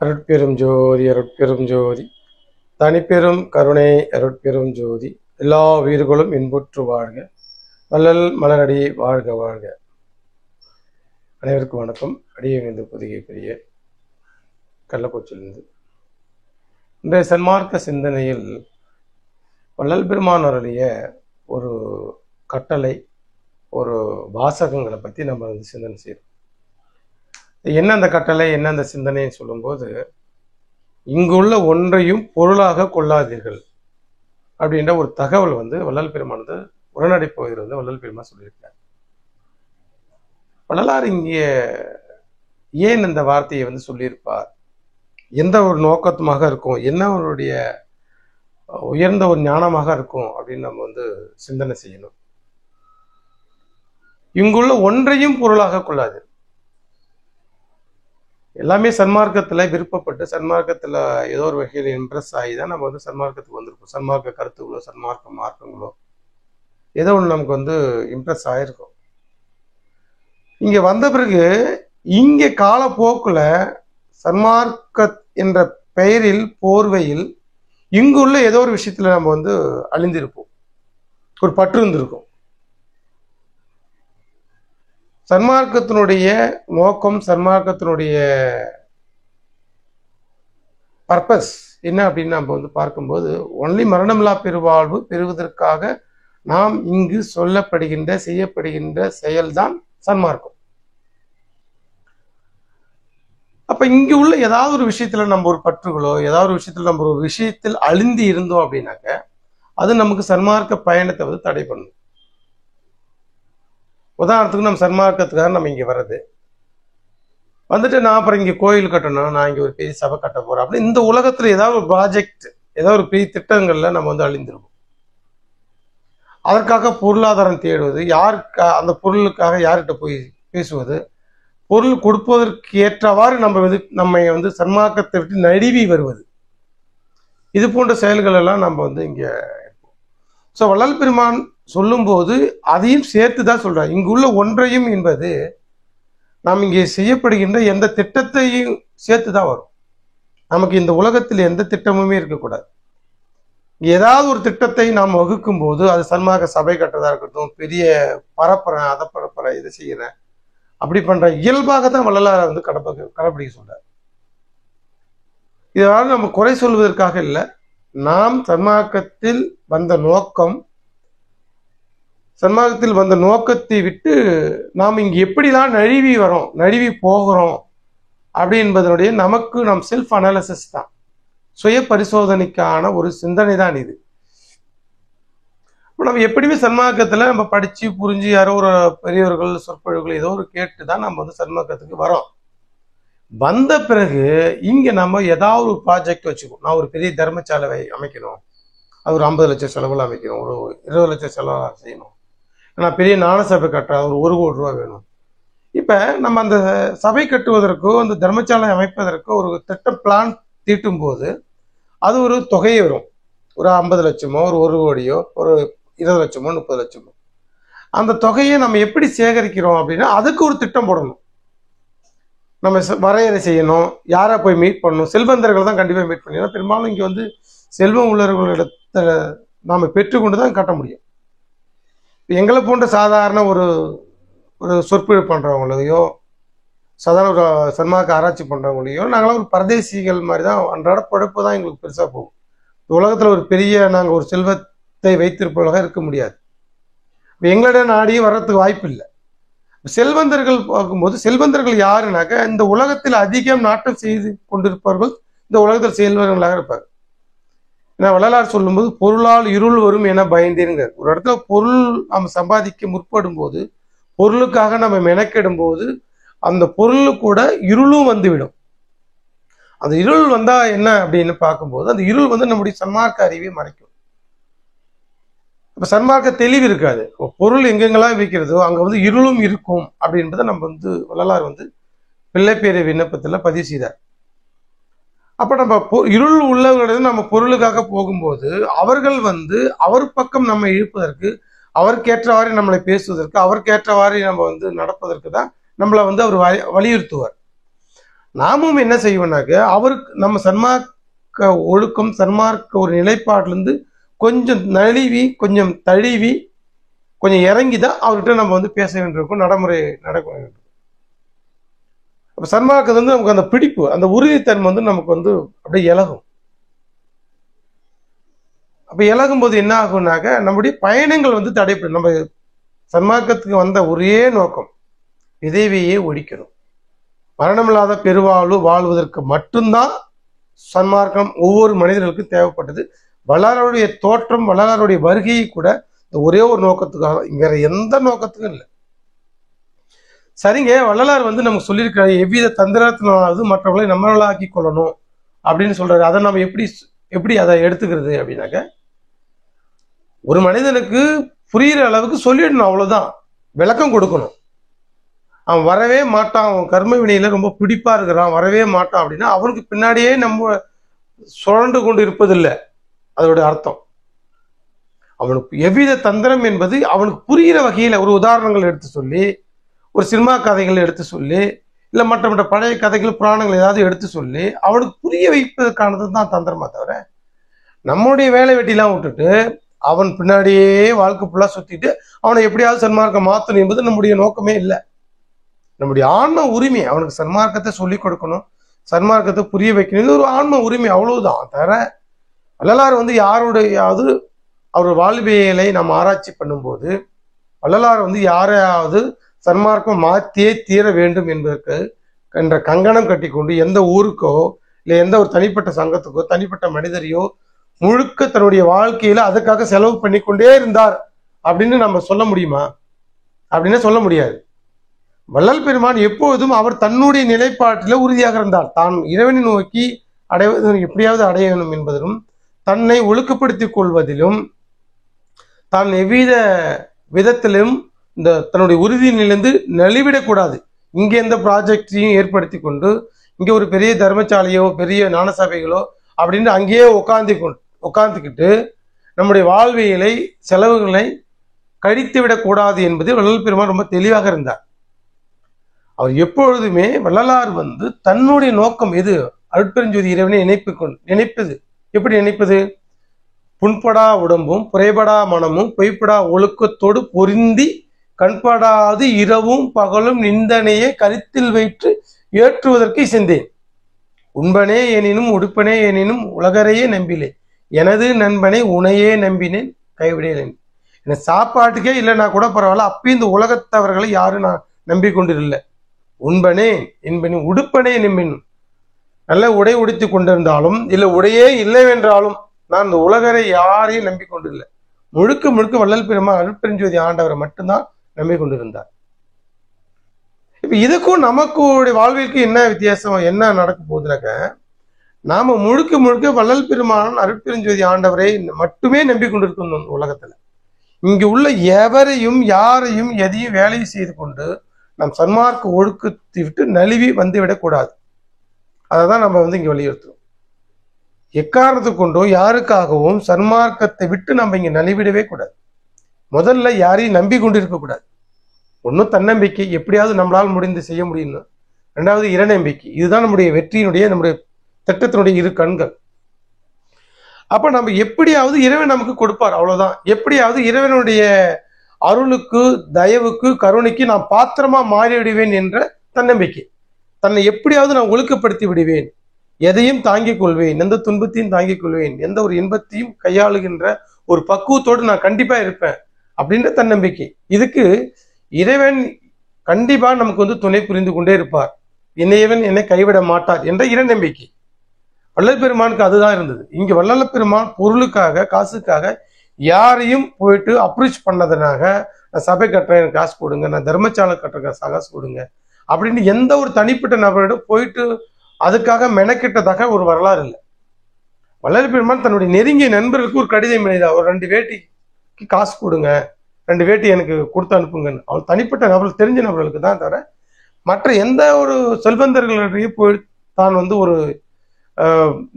அருட்பெரும் ஜோதி அருட்பெரும் ஜோதி தனிப்பெரும் கருணை அருட்பெரும் ஜோதி எல்லா உயிர்களும் இன்புற்று வாழ்க வள்ளல் மலரடி வாழ்க வாழ்க. அனைவருக்கும் வணக்கம். அடியேந்து புதிய பெரிய கள்ளக்குறிச்சியிலிருந்து இன்றைய சன்மார்க்க சிந்தனையில் வள்ளல் பெருமானருடைய ஒரு கட்டளை, ஒரு வாசகங்களை பற்றி நம்ம சிந்தனை செய்யறோம். என்ன அந்த கட்டளை, என்ன அந்த சிந்தனைன்னு சொல்லும்போது, இங்குள்ள ஒன்றையும் பொருளாக கொள்ளாதீர்கள் அப்படின்ற ஒரு தகவல் வள்ளல் பெருமானது உடனடி பகுதியில் வள்ளல் பெருமான் சொல்லியிருக்கார். வள்ளலார் இங்கே ஏன் இந்த வார்த்தையை சொல்லியிருப்பார், எந்த ஒரு நோக்கத்துமாக இருக்கும், என்ன அவருடைய உயர்ந்த ஒரு ஞானமாக இருக்கும் அப்படின்னு நம்ம சிந்தனை செய்யணும். இங்குள்ள ஒன்றையும் பொருளாக கொள்ளாது. எல்லாமே சன்மார்க்கத்துல விருப்பப்பட்டு சன்மார்க்கத்துல ஏதோ ஒரு வகையில் இம்ப்ரெஸ் ஆகி தான் நம்ம சன்மார்க்கத்துக்கு வந்திருக்கோம். சன்மார்க்க கருத்துக்களோ சன்மார்க்க மார்க்கங்களோ ஏதோ ஒன்று நமக்கு இம்ப்ரெஸ் ஆயிருக்கும். இங்க வந்த பிறகு இங்க காலப்போக்குல சன்மார்க்க என்ற பெயரில் போர்வையில் இங்குள்ள ஏதோ ஒரு விஷயத்துல நம்ம அழிந்திருப்போம், ஒரு பற்று இருந்திருக்கும். சன்மார்க்கத்தினுடைய நோக்கம், சன்மார்க்கத்தினுடைய பர்பஸ் என்ன அப்படின்னு நம்ம பார்க்கும்போது, ஒன்லி மரணமில்லா பெருவாழ்வு பெறுவதற்காக நாம் இங்கு சொல்லப்படுகின்ற செய்யப்படுகின்ற செயல்தான் சன்மார்க்கம். அப்ப இங்கு உள்ள ஏதாவது ஒரு விஷயத்துல நம்ம ஒரு பற்றுகளோ ஏதாவது ஒரு விஷயத்துல நம்ம ஒரு விஷயத்தில் அழிந்து இருந்தோம் அப்படின்னாக்க அது நமக்கு சன்மார்க்க பயணத்தை தடை பண்ணும். உதாரணத்துக்கு நம்ம சன்மார்க்கத்துக்காக நம்ம இங்க வர்றது நான் அப்புறம் இங்க கோயில் கட்டணும், நான் இங்க ஒரு பெரிய சபை கட்ட போறேன் அப்படி இந்த உலகத்துல ஏதாவது ஒரு ப்ராஜெக்ட், ஏதாவது ஒரு பெரிய திட்டங்கள்ல நம்ம அழிந்திருவோம். அதற்காக பொருளாதாரம் தேடுவது, யாருக்கு அந்த பொருளுக்காக யார்கிட்ட போய் பேசுவது, பொருள் கொடுப்பதற்கு ஏற்றவாறு நம்மை சன்மார்க்கத்தை விட்டு நழுவி வருவது, இது போன்ற செயல்கள் எல்லாம் நம்ம இங்க இருப்போம். ஸோ வள்ளல் பெருமான் சொல்லும் போது அதையும் சேர்த்துதான் சொல்றார். இங்குள்ள ஒன்றையும் என்பது நாம் இங்கே செய்யப்படுகின்ற எந்த திட்டத்தையும் சேர்த்துதான் வரும். நமக்கு இந்த உலகத்தில் எந்த திட்டமுமே இருக்கக்கூடாது. ஏதாவது ஒரு திட்டத்தை நாம் வகுக்கும் போது அது சன்மார்க்க சபை கட்டுறதா இருக்கட்டும், பெரிய பரப்புறேன் அதை பரப்புறேன் இதை செய்யறேன் அப்படி பண்ற இயல்பாக தான் வள்ளலார் கடைபிடிக்க சொல்றார். இதனால நம்ம குறை சொல்வதற்காக இல்லை, நாம் சன்மார்க்கத்தில் வந்த நோக்கம், சன்மார்க்கத்தில் வந்த நோக்கத்தை விட்டு நாம் இங்கு எப்படிலாம் நழுவி போகிறோம் அப்படி என்பதனுடைய நமக்கு நம் செல்ஃப் அனாலிசிஸ் தான், சுய பரிசோதனைக்கான ஒரு சிந்தனை தான் இது. நம்ம எப்படியுமே சன்மார்க்கத்துல நம்ம படிச்சு புரிஞ்சு யாரோ ஒரு பெரியவர்கள் சொற்பொழிவுகள் ஏதோ ஒரு கேட்டுதான் நம்ம சன்மார்க்கத்துக்கு வரோம். வந்த பிறகு இங்க நம்ம ஏதாவது ஒரு ப்ராஜெக்ட் வச்சுக்கணும். நான் ஒரு பெரிய தர்மசாலை அமைக்கணும், அது ஒரு 50 லட்சம் செலவுல அமைக்கணும், ஒரு 20 லட்சம் செலவு செய்யணும், நான் பெரிய நாண சபை கட்டுறேன், ஒரு 1 கோடி ரூபா வேணும். இப்ப நம்ம அந்த சபை கட்டுவதற்கோ அந்த தர்மசாலை அமைப்பதற்கோ ஒரு திட்ட பிளான் தீட்டும் போது அது ஒரு தொகையை வரும். ஒரு 50 லட்சமோ ஒரு 1 கோடியோ ஒரு 20 லட்சமோ 30 லட்சமோ. அந்த தொகையை நம்ம எப்படி சேகரிக்கிறோம் அப்படின்னா அதுக்கு ஒரு திட்டம் போடணும். நம்ம வரையறை செய்யணும், யாரை போய் மீட் பண்ணணும். செல்வந்தர்கள் தான் கண்டிப்பா மீட் பண்ணணும். பெரும்பாலும் இங்க செல்வம் உள்ளவர்களிடத்துல நாம பெற்றுக்கொண்டுதான் கட்ட முடியும். எங்களை போன்ற சாதாரண ஒரு சொற்பொழிவு பண்றவங்களையோ சாதாரண ஒரு சன்மார்க்க ஆராய்ச்சி பண்றவங்களையோ நாங்களாம் ஒரு பரதேசிகள் மாதிரி தான், அன்றாட பழப்பு தான் எங்களுக்கு பெருசா போகும். உலகத்துல ஒரு பெரிய நாங்க ஒரு செல்வத்தை வைத்திருப்பவர்களாக இருக்க முடியாது. எங்களோட நாடியும் வர்றதுக்கு வாய்ப்பு இல்லை. செல்வந்தர்கள் பார்க்கும்போது செல்வந்தர்கள் யாருனாக்க இந்த உலகத்தில் அதிகம் நாட்டம் செய்து கொண்டிருப்பவர்கள் இந்த உலகத்தில் செல்வர்களாக இருப்பார். ஏன்னா வள்ளலார் சொல்லும்போது பொருளால் இருள் வரும் என பயந்தேங்க. ஒரு இடத்துல பொருள் நம்ம சம்பாதிக்க முற்படும் போது, பொருளுக்காக நம்ம மெனக்கெடும் போது அந்த பொருள் கூட இருளும் வந்துவிடும். அந்த இருள் வந்தா என்ன அப்படின்னு பார்க்கும்போது அந்த இருள் நம்முடைய சன்மார்க்க அறிவை மறைக்கும். இப்ப சன்மார்க்க தெளிவு இருக்காது. பொருள் எங்கெங்கெல்லாம் வைக்கிறதோ அங்க இருளும் இருக்கும் அப்படின்றத நம்ம வள்ளலார் பிள்ளைப்பேரை விண்ணப்பத்துல பதிவு செய்தார். அப்ப நம்ம இருள் உள்ளவர்களிடம் நம்ம பொருளுக்காக போகும்போது அவர்கள் அவர் பக்கம் நம்ம இழுப்பதற்கு, அவருக்கேற்றவாறு நம்மளை பேசுவதற்கு, அவருக்கேற்றவாறு நம்ம நடப்பதற்கு தான் நம்மளை அவர் வலியுறுத்துவார். நாமும் என்ன செய்வோம்னாக்க அவருக்கு நம்ம சன்மார்க்க ஒழுக்கம் சன்மார்க்க ஒரு நிலைப்பாட்டிலிருந்து கொஞ்சம் நழுவி கொஞ்சம் தழுவி கொஞ்சம் இறங்கி தான் அவர்கிட்ட நம்ம வந்து பேச வேண்டியிருக்கும், நடைமுறை நடக்க வேண்டும். அப்போ சன்மார்க்கத்தை வந்து நமக்கு அந்த பிடிப்பு அந்த உறுதித்தன்மை வந்து நமக்கு வந்து அப்படியே இலகும். அப்போ இலகும் போது என்ன ஆகும்னாக்க நம்முடைய பயணங்கள் வந்து தடைப்படும். நம்ம சன்மார்க்கத்துக்கு வந்த ஒரே நோக்கம் விதைவையே ஒழிக்கணும், மரணமில்லாத பெருவாழ்வு வாழ்வதற்கு மட்டும்தான் சன்மார்க்கம் ஒவ்வொரு மனிதர்களுக்கும் தேவைப்பட்டது. வள்ளலாருடைய தோற்றம் வள்ளலாருடைய வருகையை கூட இந்த ஒரே ஒரு நோக்கத்துக்காக, வேற எந்த நோக்கத்துக்கும் இல்லை. சரிங்க, வள்ளலார் வந்து நமக்கு சொல்லியிருக்காரு எவ்வித தந்திரத்தினாலாவது மற்றவர்களை நம்மளாக்கி கொள்ளணும் அப்படின்னு சொல்றாரு. அதை நம்ம எப்படி அதை எடுத்துக்கிறது அப்படின்னாக்க, ஒரு மனிதனுக்கு புரியுற அளவுக்கு சொல்லிடணும், அவ்வளவுதான். விளக்கம் கொடுக்கணும். அவன் வரவே மாட்டான், அவன் கர்ம வினையில ரொம்ப பிடிப்பா இருக்கிறான், வரவே மாட்டான் அப்படின்னா அவனுக்கு பின்னாடியே நம்ம சுழண்டு கொண்டு இருப்பதில்லை அதோட அர்த்தம். அவனுக்கு எவ்வித தந்திரம் என்பது அவனுக்கு புரிகிற வகையில ஒரு உதாரணங்கள் எடுத்து சொல்லி, ஒரு சினிமா கதைகள் எடுத்து சொல்லி, இல்லை மற்ற பழைய கதைகள் புராணங்கள் ஏதாவது எடுத்து சொல்லி அவனுக்கு புரிய வைப்பதற்கானது தான் தந்திரமா தவிர, நம்முடைய வேலை வெட்டிலாம் விட்டுட்டு அவன் பின்னாடியே வாழ்க்கை ஃபுல்லா சுத்திட்டு அவனை எப்படியாவது சன்மார்க்கம் மாற்றணும் என்பது நம்முடைய நோக்கமே இல்லை. நம்முடைய ஆன்ம உரிமை அவனுக்கு சன்மார்க்கத்தை சொல்லிக் கொடுக்கணும், சன்மார்க்கத்தை புரிய வைக்கணும், இது ஒரு ஆன்ம உரிமை, அவ்வளவுதான். தவிர வள்ளலார் வந்து யாருடையாவது அவர் வாழ்வியலை நாம் ஆராய்ச்சி பண்ணும்போது வள்ளலார் வந்து யாரையாவது சன்மார்க்கம் மாற்றியே தீர வேண்டும் என்பதற்கு என்ற கங்கணம் கட்டி கொண்டு எந்த ஊருக்கோ இல்லை எந்த ஒரு தனிப்பட்ட சங்கத்துக்கோ தனிப்பட்ட மனிதரையோ முழுக்க தன்னுடைய வாழ்க்கையில அதுக்காக செலவு பண்ணி கொண்டே இருந்தார் அப்படின்னு நம்ம சொல்ல முடியுமா? அப்படின்னு சொல்ல முடியாது. வள்ளல் பெருமான் எப்போதும் அவர் தன்னுடைய நிலைப்பாட்டில உறுதியாக இருந்தார். தான் இறைவனை நோக்கி அடைவது எப்படியாவது அடைய வேண்டும் என்பதிலும், தன்னை ஒழுக்கப்படுத்திக் கொள்வதிலும், தான் எவ்வித விதத்திலும் இந்த தன்னுடைய உறுதியிலிருந்து நலிவிடக்கூடாது. இங்க எந்த ப்ராஜெக்டையும் ஏற்படுத்தி கொண்டு இங்க ஒரு பெரிய தர்மசாலையோ பெரிய ஞானசபைகளோ அப்படின்னு அங்கேயே உட்கார்ந்துக்கிட்டு நம்முடைய வாழ்வியலை செலவுகளை கழித்து விடக்கூடாது என்பது வள்ளல் பெருமான் ரொம்ப தெளிவாக இருந்தார். அவர் எப்பொழுதுமே வள்ளலார் வந்து தன்னுடைய நோக்கம் எது, அருட்பெருஞ்சோதி இறைவனை நினைப்பது. எப்படி நினைப்பது? புண்படா உடம்பும் புரைபடா மனமும் பொய்ப்படா ஒழுக்கத்தோடு பொருந்தி கண்படாது இரவும் பகலும் நிந்தனையே கருத்தில் வைத்து ஏற்றுவதற்கு சிந்தேன். உண்பனே எனினும் உடுப்பனே எனினும் உலகரையே நம்பிலே, எனது நண்பனை உனையே நம்பினேன் கைவிடேன். என்ன சாப்பாட்டுக்கே இல்லைன்னா கூட பரவாயில்ல, அப்பயும் இந்த உலகத்தவர்களை யாரும் நான் நம்பிக்கொண்டிருந்த. உண்பனே என்பனே உடுப்பனே நம்பின், நல்ல உடை உடுத்தி கொண்டிருந்தாலும் இல்லை உடையே இல்லைவென்றாலும் நான் இந்த உலகரை யாரையும் நம்பிக்கொண்டில்லை. முழுக்க முழுக்க வள்ளல் பெருமான் அருட்பெருஞ்சோதி ஆண்டவரை மட்டும்தான் நம்பிக்கொண்டிருந்தார். இப்ப இதுக்கும் நமக்கு வாழ்விற்கு என்ன வித்தியாசம், என்ன நடக்க போகுதுனாக்க, நாம முழுக்க முழுக்க வள்ளல் பெருமான் அருட்பெருஞ்சோதி ஆண்டவரை மட்டுமே நம்பிக்கொண்டிருக்கணும். உலகத்துல இங்கு உள்ள எவரையும் யாரையும் எதையும் வேலையை செய்து கொண்டு நம் சன்மார்க்க ஒழுக்கத்தை விட்டு நழுவி வந்து விடக்கூடாது. அதைதான் நம்ம வந்து இங்க வலியுறுத்துறோம். எக்காரணத்தை கொண்டோ யாருக்காகவும் சன்மார்க்கத்தை விட்டு நம்ம இங்க நலிவிடவே கூடாது. முதல்ல யாரையும் நம்பி கொண்டு இருக்கக்கூடாது. ஒன்னும் தன்னம்பிக்கை, எப்படியாவது நம்மளால் முடிந்து செய்ய முடியும். ரெண்டாவது இறைநம்பிக்கை. இதுதான் நம்முடைய வெற்றியினுடைய நம்முடைய திட்டத்தினுடைய இரு கண்கள். அப்ப நம்ம எப்படியாவது இறைவன் நமக்கு கொடுப்பார், அவ்வளவுதான். எப்படியாவது இறைவனுடைய அருளுக்கு தயவுக்கு கருணைக்கு நான் பாத்திரமா மாறிவிடுவேன் என்ற தன்னம்பிக்கை. தன்னை எப்படியாவது நான் ஒழுக்கப்படுத்தி விடுவேன், எதையும் தாங்கிக் கொள்வேன், எந்த துன்பத்தையும் தாங்கிக் கொள்வேன், எந்த ஒரு இன்பத்தையும் கையாளுகின்ற ஒரு பக்குவத்தோடு நான் கண்டிப்பா இருப்பேன் அப்படின்ற தன்னம்பிக்கை. இதுக்கு இறைவன் கண்டிப்பா நமக்கு வந்து துணை புரிந்து கொண்டே இருப்பார், இறைவன் என்னை கைவிட மாட்டார் என்ற இறைநம்பிக்கை வள்ளல் பெருமானுக்கு அதுதான் இருந்தது. இங்க வள்ளல் பெருமான் பொருளுக்காக காசுக்காக யாரையும் போயிட்டு அப்ரோச் பண்ணதுனாக, நான் சபை கட்டுறேன் எனக்கு காசு கொடுங்க, நான் தர்மசாலை கட்டுறேன் காசு கொடுங்க அப்படின்னு எந்த ஒரு தனிப்பட்ட நபரிடம் போயிட்டு அதுக்காக மெனக்கிட்டதாக ஒரு வரலாறு இல்லை. வள்ளல் பெருமான் தன்னுடைய நெருங்கிய நண்பர்களுக்கு ஒரு கடிதம் எழுதினார், ஒரு 2 வேட்டிக்கு காசு கொடுங்க, 2 வேட்டி எனக்கு கொடுத்து அனுப்புங்கன்னு. அவர் தனிப்பட்ட நபர்கள் தெரிஞ்ச நபர்களுக்கு தான் தவிர மற்ற எந்த ஒரு செல்வந்தர்களையும் போய் தான் வந்து ஒரு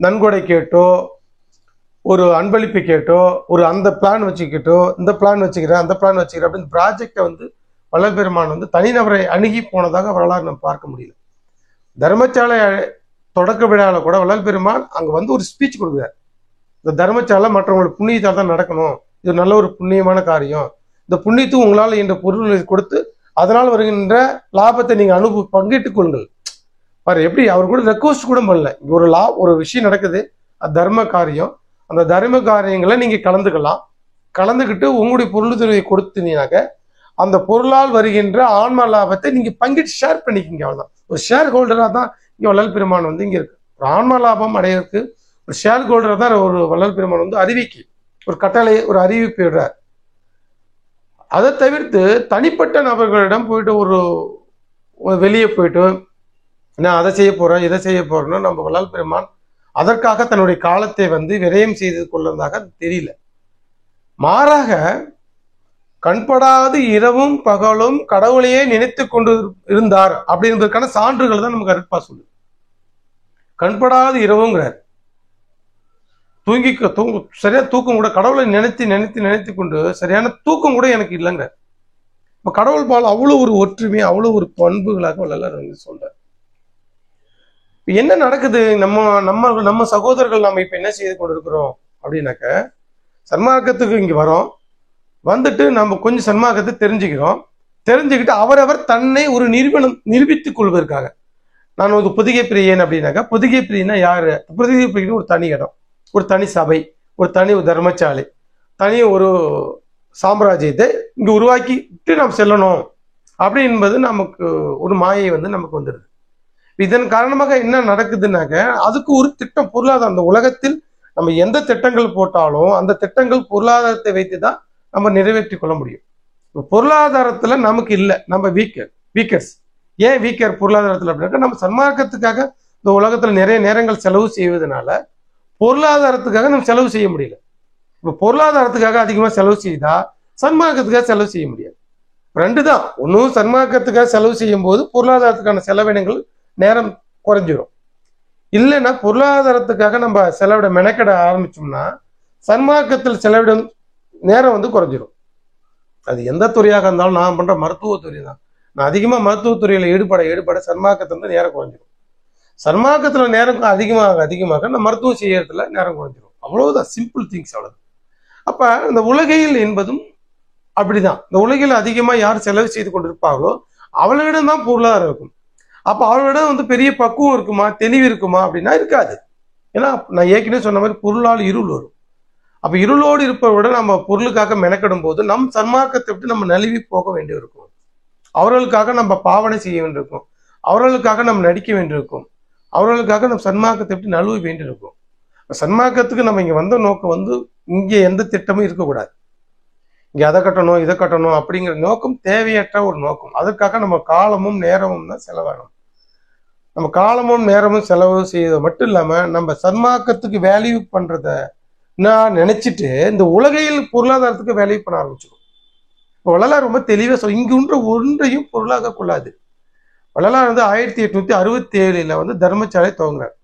நன்கொடை கேட்டோ ஒரு அன்பளிப்பு கேட்டோ ஒரு அந்த பிளான் வச்சுக்கிட்டோ இந்த பிளான் வச்சுக்கிறேன் அந்த பிளான் வச்சுக்கிறேன் அப்படின்னு ப்ராஜெக்டை வந்து வள்ளல் பெருமான் வந்து தனிநபரை அணுகி போனதாக வரலாறு நம்ம பார்க்க முடியல. தர்மசாலை தொடக்க விழாவில் கூட வள்ளல் பெருமான் அங்க வந்து ஒரு ஸ்பீச் கொடுக்குறாரு. இந்த தர்மசாலை மற்றவங்களுக்கு புண்ணியத்தால் தான் நடக்கணும், இது நல்ல ஒரு புண்ணியமான காரியம், இந்த புண்ணியத்தும் உங்களால் என்ற பொருள்களை கொடுத்து அதனால் வருகின்ற லாபத்தை நீங்க பங்கிட்டுக் கொள்ளுங்கள். பாரு எப்படி அவர் கூட ரெக்வஸ்ட் கூட பண்ணல. ஒரு விஷயம் நடக்குது, அது தர்ம காரியம், அந்த தர்ம காரியங்களை நீங்க கலந்துக்கலாம். கலந்துக்கிட்டு உங்களுடைய பொருளுதவியை கொடுத்தீங்கன்னாக்க அந்த பொருளால் வருகின்ற ஆன்ம லாபத்தை நீங்க பங்கிட்டு ஷேர் பண்ணிக்கிங்க. அவ்வளவுதான். ஒரு ஷேர் ஹோல்டரா தான் இங்க வள்ளல் பெருமான் வந்து இங்க இருக்கு. ஒரு ஆன்ம லாபம் அடையிறதுக்கு ஒரு ஷேர் ஹோல்டரா தான் ஒரு வள்ளல் பெருமான் வந்து அறிவிக்கு ஒரு கட்டளை, ஒரு அறிவிப்பு விடுறார். அதை தவிர்த்து தனிப்பட்ட நபர்களிடம் போயிட்டு ஒரு வெளியே போயிட்டு நான் அதை செய்ய போறேன் இதை செய்ய போறேன்னா நம்ம வள்ளல் பெருமான் அதற்காக தன்னுடைய காலத்தை வந்து விரயம் செய்து கொள்வதாக தெரியல. மாறாக கண்படாது இரவும் பகலும் கடவுளையே நினைத்து கொண்டு இருந்தார் அப்படின்றதுக்கான சான்றுகள் தான் நமக்கு அருட்பா சொல்லுது. கண்படாது இரவுங்கிறார். சரியா தூக்கம் கூட கடவுளை நினைத்து நினைத்து நினைத்து கொண்டு சரியான தூக்கம் கூட எனக்கு இல்லைங்கிறார். இப்ப கடவுள் பால் அவ்வளவு ஒரு ஒற்றுமை, அவ்வளவு ஒரு பண்புகளாக வள்ளலார் வந்து சொல்றார். என்ன நடக்குது? நம்ம நம்ம நம்ம சகோதரர்கள் நம்ம இப்ப என்ன செய்து கொண்டிருக்கிறோம் அப்படின்னாக்க, சன்மார்க்கத்துக்கு இங்க வரோம், வந்துட்டு நம்ம கொஞ்சம் சன்மார்க்கத்தை தெரிஞ்சுக்கிட்டு அவரவர் தன்னை ஒரு நிரூபித்துக் கொள்வதற்காக நான் ஒரு பொதிகை பிரியன் அப்படின்னாக்கா, பொதிகை பிரியன்னா யாரு? பொதிகை பிரியன் ஒரு தனி இடம், ஒரு தனி சபை, ஒரு தனி தர்மசாலை, தனி ஒரு சாம்ராஜ்யத்தை இங்க உருவாக்கிட்டு நாம் செல்லணும் அப்படி என்பது நமக்கு ஒரு மாயை வந்து நமக்கு வந்துடுது. இதன் காரணமாக என்ன நடக்குதுன்னாக்க, அதுக்கு ஒரு திட்டம், பொருளாதாரம். அந்த உலகத்தில் நம்ம எந்த திட்டங்கள் போட்டாலும் அந்த திட்டங்கள் பொருளாதாரத்தை வைத்துதான் நம்ம நிறைவேற்றி கொள்ள முடியும். பொருளாதாரத்துல நமக்கு இல்லை, நம்ம வீக்கர்ஸ். ஏன் வீக்கர் பொருளாதாரத்துல அப்படின்னாக்க, நம்ம சன்மார்க்கத்துக்காக இந்த உலகத்துல நிறைய நேரங்கள் செலவு செய்வதனால பொருளாதாரத்துக்காக நம்ம செலவு செய்ய முடியல. இப்ப பொருளாதாரத்துக்காக அதிகமா செலவு செய்தா சன்மார்க்கத்துக்காக செலவு செய்ய முடியாது. ரெண்டு தான். ஒன்னும் சன்மார்க்கத்துக்காக செலவு செய்யும் போது பொருளாதாரத்துக்கான செலவினங்கள் நேரம் குறைஞ்சிரும். இல்லைன்னா பொருளாதாரத்துக்காக நம்ம செலவிட மெனக்கெட ஆரம்பிச்சோம்னா சன்மார்க்கத்தில் செலவிடும் நேரம் வந்து குறைஞ்சிரும். அது எந்த துறையாக இருந்தாலும், நான் பண்ற மருத்துவத்துறை தான், நான் அதிகமா மருத்துவத்துறையில ஈடுபட சன்மார்க்கத்துல இருந்து நேரம் குறைஞ்சிரும். சன்மார்க்கத்துல நேரம் அதிகமாக நம்ம மருத்துவம் செய்யறதுல நேரம் குறைஞ்சிரும். அவ்வளவுதான், சிம்பிள் திங்ஸ், அவ்வளவு. அப்ப இந்த உலகையில் என்பதும் அப்படிதான். இந்த உலகில் அதிகமா யார் செலவு செய்து கொண்டிருப்பாங்களோ அவளிடம் தான் பொருளாதாரம் இருக்கும். அப்ப அவளிடம் வந்து பெரிய பக்குவம் இருக்குமா, தெளிவு இருக்குமா அப்படின்னா இருக்காது. ஏன்னா நான் ஏற்கனவே சொன்ன மாதிரி பொருளால் இருள் வரும். அப்ப இருளோடு இருப்பவரை விட நம்ம பொருளுக்காக மெனக்கெடும் போது நம் சன்மார்க்கத்தை விட்டு நம்ம நழுவி போக வேண்டியிருக்கும். அவர்களுக்காக நம்ம பாவனை செய்ய வேண்டியிருக்கும், அவர்களுக்காக நம்ம நடிக்க வேண்டியிருக்கும், அவர்களுக்காக நம்ம சன்மார்க்கத்தை விட்டு நழுவ வேண்டியிருக்கும். சன்மார்க்கத்துக்கு நம்ம இங்க வந்த நோக்கம் வந்து இங்க எந்த திட்டமும் இருக்கக்கூடாது. இங்க அதை கட்டணும் இதை கட்டணும் அப்படிங்கிற நோக்கம் தேவையற்ற ஒரு நோக்கம். அதற்காக நம்ம காலமும் நேரமும் தான் செலவாகணும். நம்ம காலமும் நேரமும் செலவு செய்யறது மட்டும் இல்லாம நம்ம சன்மார்க்கத்துக்கு வேல்யூ பண்றத நான் நினைச்சிட்டு இந்த உலகையில் பொருளாதாரத்துக்கு வேல்யூ பண்ண ஆரம்பிச்சிடும். இப்போ வள்ளலார் ரொம்ப தெளிவா இங்குன்ற ஒன்றையும் பொருளாக கொள்ளாது. வள்ளலார் வந்து 1867 வந்து தர்மசாலை துவங்கினார்.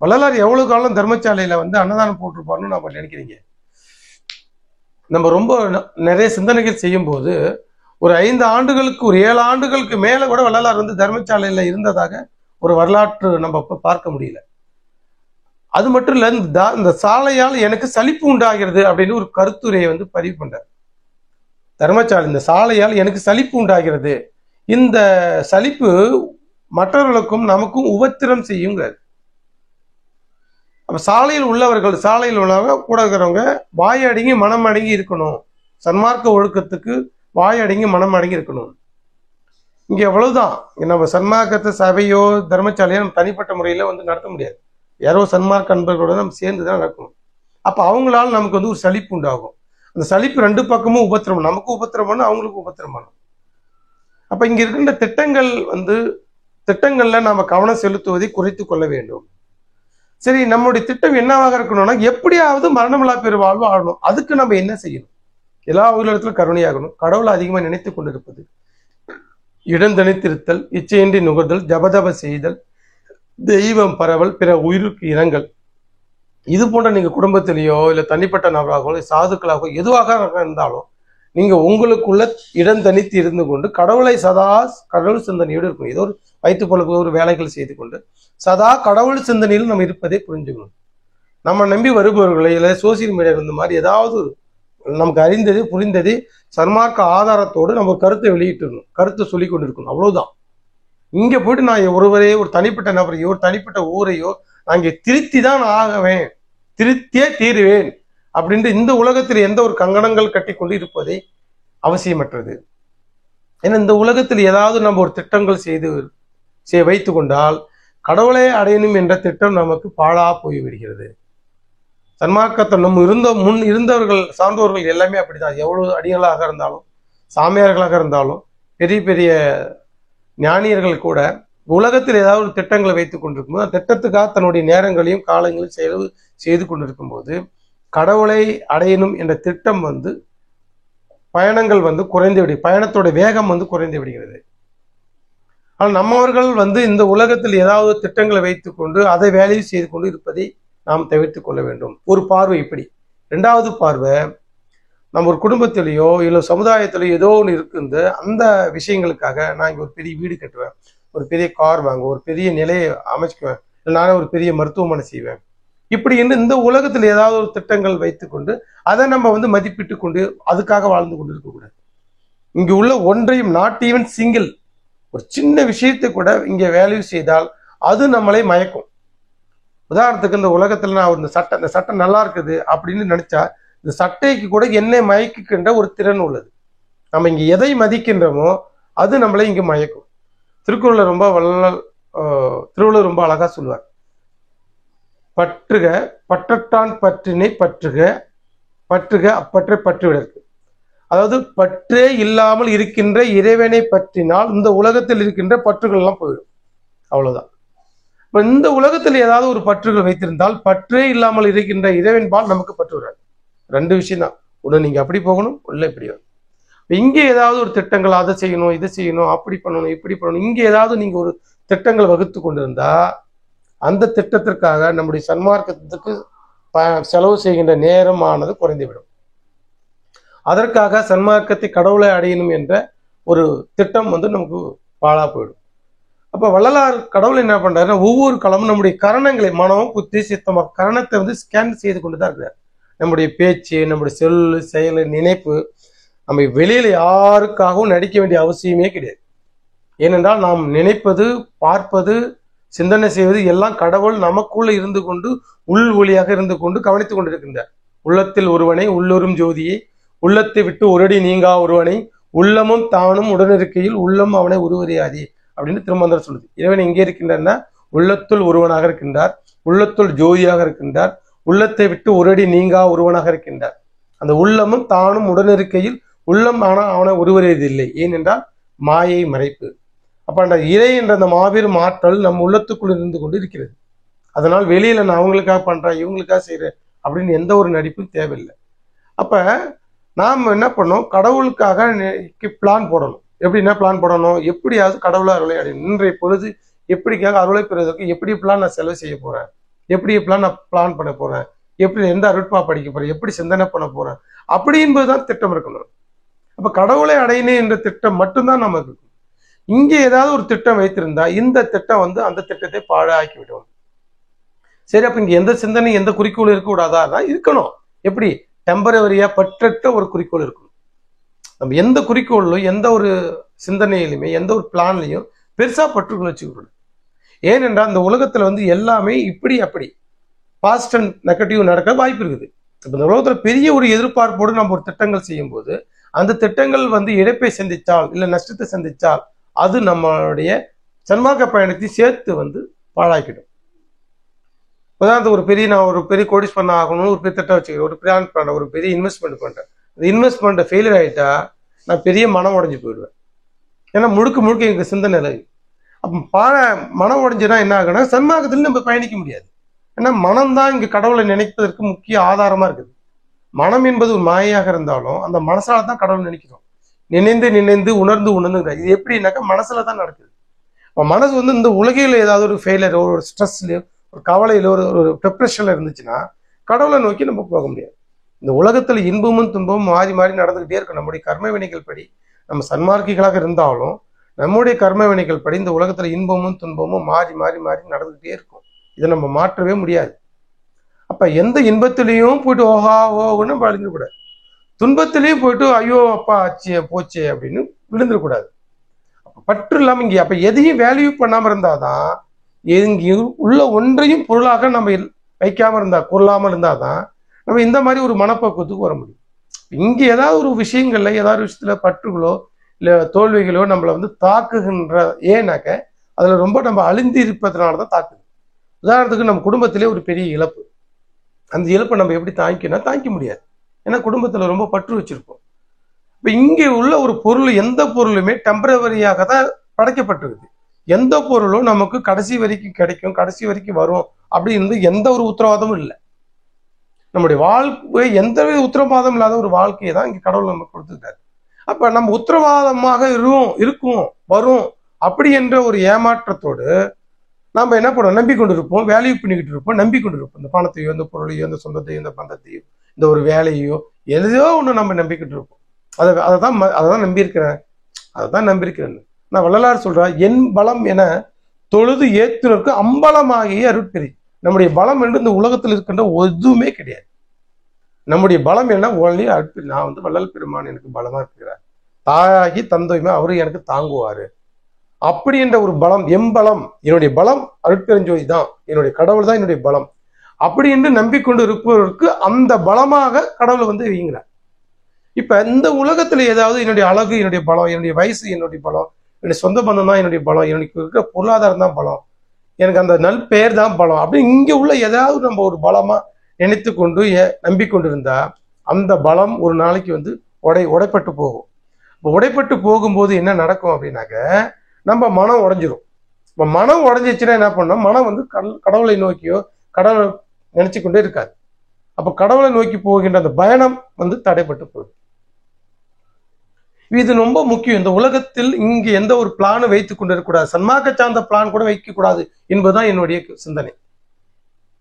வள்ளலார் எவ்வளவு காலம் தர்மசாலையில வந்து அன்னதானம் போட்டிருப்பாருன்னு நம்ம நினைக்கிறீங்க? நம்ம ரொம்ப நிறைய சிந்தனைகள் செய்யும் போது ஒரு 5 ஆண்டுகளுக்கு, ஒரு 7 ஆண்டுகளுக்கு மேல கூட வள்ளலார் வந்து தர்மசாலையில இருந்ததாக ஒரு வரலாற்று நம்ம பார்க்க முடியல. அது மட்டும் இல்ல, இந்த சாலையால் எனக்கு சலிப்பு உண்டாகிறது அப்படின்னு ஒரு கருத்துரையை வந்து பதிவு பண்றார். தர்மசாலை, இந்த சாலையால் எனக்கு சலிப்பு உண்டாகிறது, இந்த சலிப்பு மற்றவர்களுக்கும் நமக்கும் உபத்திரம் செய்யுங்கிறார். அப்ப சாலையில் உள்ளவங்க கூட இருக்கிறவங்க வாய் அடங்கி மனம் அடங்கி இருக்கணும். சன்மார்க்க ஒழுக்கத்துக்கு வாய் அடங்கி மனம் அடங்கி இருக்கணும். இங்க எவ்வளவுதான். நம்ம சன்மார்க்கத்தை சபையோ தர்மசாலையோ நம்ம தனிப்பட்ட முறையில வந்து நடத்த முடியாது. யாரோ சன்மார்க்க அன்பர்களோட நம்ம சேர்ந்துதான் நடக்கணும். அப்ப அவங்களால நமக்கு வந்து ஒரு சலிப்பு உண்டாகும். அந்த சலிப்பு 2 பக்கமும் உபத்திரம், நமக்கும் உபத்திரமான அவங்களுக்கும் உபத்திரமான. அப்ப இங்க இருக்கின்ற திட்டங்கள்ல நாம கவனம் செலுத்துவதை குறைத்து கொள்ள வேண்டும். சரி, நம்முடைய திட்டம் என்னவாக இருக்கணும்னா, எப்படியாவது மரணமில்லா பெரு வாழ்வு ஆகணும். அதுக்கு நம்ம என்ன செய்யணும்? எல்லா உயிரிடத்திலும் கருணையாகணும், கடவுளை அதிகமா நினைத்து கொண்டிருப்பது, இடந்தனித்திருத்தல், இச்சையின்றி நுகர்தல், ஜபதப செய்தல், தெய்வம் பரவல், பிற உயிருக்கு இரங்கல். இது போன்ற நீங்க குடும்பத்திலேயோ இல்ல தனிப்பட்ட நபராகவோ சாதுக்களாகவோ எதுவாக இருந்தாலும் நீங்க உங்களுக்குள்ள இடம் தனித்து இருந்து கொண்டு கடவுளை சதா கடவுள் சிந்தனையோடு இருக்கும். ஏதோ ஒரு வயிற்று பொழுது ஒரு வேலைகள் செய்து கொண்டு சதா கடவுள் சிந்தனையில் நம்ம இருப்பதை புரிஞ்சுக்கணும். நம்ம நம்பி வருபவர்களை இல்லை சோசியல் மீடியாவில் இந்த மாதிரி ஏதாவது நமக்கு அறிந்தது புரிந்தது சன்மார்க்க ஆதாரத்தோடு நம்ம ஒரு கருத்தை வெளியிட்டிருக்கணும், கருத்தை சொல்லி கொண்டு இருக்கணும். அவ்வளவுதான். இங்க போயிட்டு நான் ஒருவரையோ ஒரு தனிப்பட்ட நபரையோ ஒரு தனிப்பட்ட ஊரையோ நான் இங்கே திருத்தி தான் ஆகவேன், திருத்தியே தீருவேன் அப்படின்ட்டு இந்த உலகத்தில் எந்த ஒரு கங்கணங்கள் கட்டி கொண்டு இருப்பதை அவசியமற்றது. ஏன்னா இந்த உலகத்தில் ஏதாவது நம்ம ஒரு திட்டங்கள் செய்து வைத்து கொண்டால் கடவுளை அடையணும் என்ற திட்டம் நமக்கு பாழா போய்விடுகிறது. சன்மார்க்கத்தை முன் இருந்தவர்கள் சார்ந்தவர்கள் எல்லாமே அப்படிதான். எவ்வளவு அடிகளாக இருந்தாலும் சாமியார்களாக இருந்தாலும் பெரிய பெரிய ஞானியர்கள் கூட உலகத்தில் ஏதாவது ஒரு திட்டங்களை வைத்துக் கொண்டிருக்கும் போது திட்டத்துக்காக தன்னுடைய நேரங்களையும் காலங்களையும் செலவு செய்து கொண்டிருக்கும் போது கடவுளை அடையணும் என்ற திட்டம் பயணங்கள் குறைந்து பயணத்தோட வேகம் குறைந்து விடுகிறது. ஆனால் நம்மவர்கள் இந்த உலகத்தில் ஏதாவது திட்டங்களை வைத்துக் கொண்டு அதை வேலையை செய்து கொண்டு இருப்பதை நாம் தவிர்த்துக் கொள்ள வேண்டும். ஒரு பார்வை இப்படி. இரண்டாவது பார்வை, நம்ம ஒரு குடும்பத்திலேயோ இல்லை சமுதாயத்திலேயோ ஏதோ ஒன்று இருக்குது, அந்த விஷயங்களுக்காக நான் இங்கே ஒரு பெரிய வீடு கட்டுவேன், ஒரு பெரிய கார் வாங்குவேன், ஒரு பெரிய நிலையை அமைச்சுக்குவேன், இல்லை நானே ஒரு பெரிய மருத்துவமனை செய்வேன், இப்படி என்று இந்த உலகத்தில் ஏதாவது ஒரு திட்டங்கள் வைத்துக்கொண்டு அதை நம்ம மதிப்பிட்டு கொண்டு அதுக்காக வாழ்ந்து கொண்டு இருக்கக்கூடாது. இங்கு உள்ள ஒன்றையும் நாட் ஈவன் சிங்கிள் ஒரு சின்ன விஷயத்தை கூட இங்கே வேல்யூ செய்தால் அது நம்மளை மயக்கும். உதாரணத்துக்கு இந்த உலகத்துல நான் இந்த சட்டை நல்லா இருக்குது அப்படின்னு நினைச்சா இந்த சட்டைக்கு கூட என்னை மயக்குகின்ற ஒரு திறன் உள்ளது. நம்ம இங்க எதை மதிக்கின்றோமோ அது நம்மளை இங்க மயக்கும். திருக்குறள் திருவள்ளுவர் ரொம்ப அழகா சொல்லுவார், பற்றுக பற்றட்டான் பற்றினை பற்றுக பற்றுக அப்பற்றை பற்றுவிடற்கு. அதாவது பற்றே இல்லாமல் இருக்கின்ற இறைவனை பற்றினால் இந்த உலகத்தில் இருக்கின்ற பற்றுகள் எல்லாம் போயிடும். அவ்வளவுதான். இப்ப இந்த உலகத்தில் ஏதாவது ஒரு பற்றுகள் வைத்திருந்தால் பற்றே இல்லாமல் இருக்கின்ற இறைவன் பால் நமக்கு பற்று வராது. ரெண்டு விஷயம் தான். உடனே நீங்க அப்படி போகணும், உள்ள இப்படி வரும். இங்கே ஏதாவது ஒரு திட்டங்கள் அதை செய்யணும் இதை செய்யணும் அப்படி பண்ணணும் இப்படி பண்ணணும், இங்கே ஏதாவது நீங்க ஒரு திட்டங்கள் வகுத்து கொண்டிருந்தா அந்த திட்டத்திற்காக நம்முடைய சன்மார்க்கத்துக்கு செலவு செய்கின்ற நேரமானது குறைந்துவிடும். அதற்காக சன்மார்க்கத்தை கடவுளை அடையணும் என்ற ஒரு திட்டம் நமக்கு பாழா போயிடும். அப்ப வள்ளலார் கடவுள் என்ன பண்றாருன்னா ஒவ்வொரு காலமும் நம்முடைய கரணங்களை மனம் புத்தி சித்தமாக கரணத்தை ஸ்கேன் செய்து கொண்டுதான் இருக்கிறார். நம்முடைய பேச்சு, நம்முடைய செயல், நினைப்பு, நம்ம வெளியில யாருக்காகவும் நடிக்க வேண்டிய அவசியமே கிடையாது. ஏனென்றால் நாம் நினைப்பது, பார்ப்பது, சிந்தனை செய்வது எல்லாம் கடவுள் நமக்குள்ள இருந்து கொண்டு உள் ஒளியாக இருந்து கொண்டு கவனித்துக் கொண்டிருக்கின்றார். உள்ளத்தில் ஒருவனை உள்ளொரும் ஜோதியை உள்ளத்தை விட்டு ஒரடி நீங்கா ஒருவனை உள்ளமும் தானும் உடனிருக்கையில் உள்ளம் அவனை உருவறியாதி அப்படின்னு திருமந்திரம் சொல்லுது. இறைவன் எங்கே இருக்கின்றார்னா உள்ளத்துள் ஒருவனாக இருக்கின்றார், உள்ளத்துள் ஜோதியாக இருக்கின்றார், உள்ளத்தை விட்டு ஒரடி நீங்கா ஒருவனாக இருக்கின்றார். அந்த உள்ளமும் தானும் உடனிருக்கையில் உள்ளம் ஆனால் அவனை உருவறியதில்லை. ஏனென்றால் மாயை மறைப்பு. அப்ப அந்த இறை என்ற அந்த மாபெரும் ஆற்றல் நம் உள்ளத்துக்குள் இருந்து கொண்டு இருக்கிறது. அதனால் வெளியில நான் அவங்களுக்காக பண்றேன் இவங்களுக்காக செய்யறேன் அப்படின்னு எந்த ஒரு நடிப்பும் தேவையில்லை. அப்ப நாம் என்ன பண்ணோம், கடவுளுக்காக பிளான் போடணும். எப்படின்னா பிளான் போடணும், எப்படியாவது கடவுளை அருளை அடையணும். இன்றைய பொழுது எப்படிக்காக அருளை பெறுவதற்கு எப்படி பிளான் நான் செலவு செய்ய போறேன், எப்படி பிளான் நான் பிளான் பண்ண போறேன், எப்படி எந்த அருட்பா படிக்க போறேன், எப்படி சிந்தனை பண்ண போறேன், அப்படி என்பதுதான் திட்டம் இருக்கணும். அப்ப கடவுளை அடையணும் என்ற திட்டம் மட்டும்தான் நமக்கு இருக்கும். இங்கே ஏதாவது ஒரு திட்டம் வைத்திருந்தா இந்த திட்டம் அந்த திட்டத்தை பாழாக்கி விடும். சரி, அப்ப இங்க எந்த சிந்தனை எந்த குறிக்கோள் இருக்கக்கூடாதா? இருக்கணும். எப்படி? டெம்பரவரியா பற்றற்ற ஒரு குறிக்கோள் இருக்கணும். நம்ம எந்த குறிக்கோளிலும் எந்த ஒரு சிந்தனையிலுமே எந்த ஒரு பிளான்லையும் பெருசா பற்றுகள் வச்சுக்கணும். ஏனென்றால் இந்த உலகத்துல எல்லாமே இப்படி அப்படி பாசிட்டிவ் அண்ட் நெகட்டிவ் நடக்க வாய்ப்பு இருக்குது. இப்ப இந்த உலகத்துல பெரிய ஒரு எதிர்பார்ப்போடு நம்ம ஒரு திட்டங்கள் செய்யும் போது அந்த திட்டங்கள் இழப்பை சந்திச்சால் இல்ல நஷ்டத்தை சந்திச்சால் அது நம்மளுடைய சன்மார்க்க பயணத்தை சேர்த்து பாழாக்கிடும். உதாரணத்துக்கு நான் ஒரு பெரிய கோடீஸ்வரன் ஆகணும்னு ஒரு பெரிய திட்டம் வச்சுக்கிறேன், ஒரு பிளான் பண்றேன், ஒரு பெரிய இன்வெஸ்ட்மெண்ட் பண்றேன். இந்த இன்வெஸ்ட்மெண்ட் ஃபெயிலியர் ஆயிட்டா நான் பெரிய மனம் உடைஞ்சு போயிடுவேன். ஏன்னா முழுக்க எங்க சிந்தனை இல்லை. அப்ப மனம் உடைஞ்சுனா என்ன ஆகுனா சன்மார்க்கத்துல நம்ம பயணிக்க முடியாது. ஏன்னா மனம் தான் இங்க கடவுளை நினைப்பதற்கு முக்கிய ஆதாரமா இருக்குது. மனம் என்பது ஒரு மாயையாக இருந்தாலும் அந்த மனசால தான் கடவுள் நினைக்கிறோம். நினைந்து உணர்ந்து இது எப்படின்னாக்கா மனசுல தான் நடக்குது. இப்போ மனசு இந்த உலகையில ஏதாவது ஒரு ஃபெயிலியர், ஒரு ஸ்ட்ரெஸ்லயோ, ஒரு கவலையிலோ, ஒரு டிப்ரெஷன்ல இருந்துச்சுன்னா கடவுளை நோக்கி நம்ம போக முடியாது. இந்த உலகத்துல இன்பமும் துன்பமும் மாறி மாறி நடந்துகிட்டே இருக்கும். நம்முடைய கர்ம வினைகள் படி நம்ம சன்மார்க்கிகளாக இருந்தாலும் நம்முடைய கர்ம வினைகள் படி இந்த உலகத்துல இன்பமும் துன்பமும் மாறி மாறி மாறி நடந்துகிட்டே இருக்கும். இதை நம்ம மாற்றவே முடியாது. அப்ப எந்த இன்பத்திலையும் போயிட்டு ஓஹா ஓன்னு அழிஞ்சிடக்கூடாது, துன்பத்திலையும் போயிட்டு ஐயோ அப்பா ஆச்சே போச்சே அப்படின்னு விழுந்துடக்கூடாது. பற்று இல்லாம இங்கே அப்ப எதையும் வேல்யூ பண்ணாம இருந்தாதான், இங்க உள்ள ஒன்றையும் பொருளாக நம்ம வைக்காம இருந்தா கொள்ளாம இருந்தாதான் நம்ம இந்த மாதிரி ஒரு மனப்பக்குவத்துக்கு வர முடியும். இங்க ஏதாவது ஒரு விஷயங்கள்ல ஏதாவது விஷயத்துல பற்றுகளோ இல்ல தோல்விகளோ நம்மளை வந்து தாக்குகின்ற, ஏன்னாக்க அதுல ரொம்ப நம்ம அழிந்து இருப்பதனாலதான் தாக்குது. உதாரணத்துக்கு நம்ம குடும்பத்திலே ஒரு பெரிய இழப்பு, அந்த இழப்பை நம்ம எப்படி தாங்கிக்கணும்? தாங்கிக்க முடியாது. ஏன்னா குடும்பத்துல ரொம்ப பற்று வச்சிருப்போம். இப்ப இங்கே உள்ள ஒரு பொருள், எந்த பொருளுமே டெம்பரவரியாக தான் படைக்கப்பட்டிருக்குது. எந்த பொருளும் நமக்கு கடைசி வரைக்கும் கிடைக்கும், கடைசி வரைக்கும் வரும் அப்படின்னு எந்த ஒரு உத்தரவாதமும் இல்லை. நம்முடைய வாழ்க்கை எந்த உத்தரவாதம் இல்லாத ஒரு வாழ்க்கையை தான் இங்க கடவுள் நமக்கு கொடுத்துருக்காரு. அப்ப நம்ம உத்தரவாதமாக இருக்கும் வரும் அப்படி என்ற ஒரு ஏமாற்றத்தோடு நம்ம என்ன பண்ணுவோம்? நம்பிக்கொண்டு இருப்போம், வேல்யூ பண்ணிக்கிட்டு இருப்போம், நம்பிக்கொண்டு இருப்போம். இந்த பணத்தையோ, இந்த பொருளையோ, இந்த சொந்தத்தையோ, இந்த பந்தத்தையோ, இந்த ஒரு வேலையோ, எதையோ ஒண்ணு நம்ம நம்பிக்கிட்டு இருப்போம். அதைதான் நம்பியிருக்கிறேன், அதைதான் நம்பியிருக்கிறேன். நான் வள்ளலார் சொல்றா, என் பலம் என தொழுது ஏத்துனருக்கு அம்பலமாகிய அருட்பெரி. நம்முடைய பலம் என்று இந்த உலகத்தில் இருக்கின்ற எதுவுமே கிடையாது. நம்முடைய பலம் என்ன? ஓன்லி அருட்பெரி. நான் வந்து வள்ளல் பெருமான் எனக்கு பலமா இருக்கிறார், தாயாகி தந்தையுமே அவரு எனக்கு தாங்குவாரு அப்படி என்ற ஒரு பலம், எம்பலம், என்னுடைய பலம் அருட்பெருஞ்சோதி தான், என்னுடைய கடவுள் தான் என்னுடைய பலம் அப்படி என்று நம்பிக்கொண்டு இருப்பவருக்கு அந்த பலமாக கடவுளை வந்து வைங்கிறார். இப்ப இந்த உலகத்துல ஏதாவது என்னுடைய அழகு என்னுடைய பலம், என்னுடைய வயசு என்னுடைய பலம், என்னுடைய சொந்த பந்தம் தான் என்னுடைய பலம், எனக்கு இருக்கிற பொருளாதாரம் தான் பலம், எனக்கு அந்த நல் பெயர் தான் பலம் அப்படி இங்க உள்ள ஏதாவது நம்ம ஒரு பலமா நினைத்து கொண்டு நம்பிக்கொண்டு இருந்தா அந்த பலம் ஒரு நாளைக்கு வந்து உடைப்பட்டு போகும். உடைப்பட்டு போகும்போது என்ன நடக்கும் அப்படின்னாக்க நம்ம மனம் உடைஞ்சிரும். இப்ப மனம் உடைஞ்சிச்சுன்னா என்ன பண்ணோம்? மனம் வந்து கடவுளை நோக்கியோ கடவுளை நினைச்சு கொண்டே இருக்காது. அப்ப கடவுளை நோக்கி போகின்ற அந்த பயணம் வந்து தடைப்பட்டு போயிடும். இது ரொம்ப முக்கியம். இந்த உலகத்தில் இங்கு எந்த ஒரு பிளானும் வைத்துக் கொண்டு இருக்கக்கூடாது, சன்மார்க்க சார்ந்த பிளான் கூட வைக்க கூடாது என்பதுதான் என்னுடைய சிந்தனை.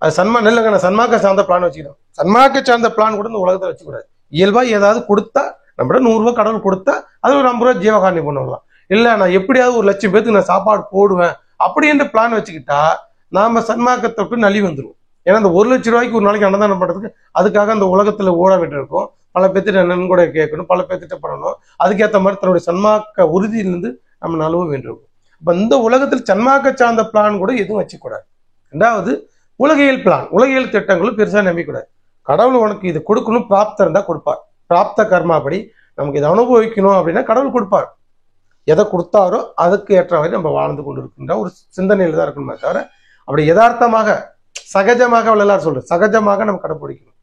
அது இல்லைங்க, நான் சன்மார்க்க சார்ந்த பிளான் வச்சுக்கணும், சன்மார்க்க சார்ந்த பிளான் கூட இந்த உலகத்தை வச்சுக்கூடாது. இயல்பா ஏதாவது கொடுத்தா, நம்மளோட 100 ரூபாய் கடவுள் கொடுத்தா அது ஒரு 50 ரூபாய் ஜீவகாரணி பண்ணலாம். இல்ல நான் எப்படியாவது 1,00,000 பேருக்கு நான் சாப்பாடு போடுவேன் அப்படி என்று பிளான் வச்சுக்கிட்டா நாம சன்மார்க்கத்தை நலி வந்துடும். ஏன்னா அந்த 1,00,000 ரூபாய்க்கு ஒரு நாளைக்கு அன்னதானம் பண்றதுக்கு அதுக்காக அந்த உலகத்துல ஓட வேண்டியிருக்கும், பல பேர்த்திட்ட நன்கொடை கேட்கணும், பல பேர்த்திட்ட பண்ணணும், அதுக்கேற்ற மாதிரி தன்னுடைய சன்மார்க்க உறுதியிலிருந்து நம்ம நழுவ வேண்டியிருக்கும். அப்ப இந்த உலகத்தில் சன்மார்க்க சார்ந்த பிளான் கூட எதுவும் வச்சுக்கூடாது. ரெண்டாவது உலகியல் பிளான், உலகியல் திட்டங்களும் பெருசா நம்பிக்கூடாது. கடவுள் உனக்கு இது கொடுக்கணும், பிராப்தம் இருந்தா கொடுப்பார், பிராப்த கர்மாப்படி நமக்கு இதை அனுபவிக்கணும் அப்படின்னா கடவுள் கொடுப்பார். எதை கொடுத்தாரோ அதுக்கு ஏற்ற மாதிரி நம்ம வாழ்ந்து கொண்டு இருக்கின்ற ஒரு சிந்தனையில தான் இருக்கணுமே தவிர அப்படி யதார்த்தமாக சகஜமாக வள்ளலார் சொல்ற சகஜமாக நம்ம கடைப்பிடிக்கணும்.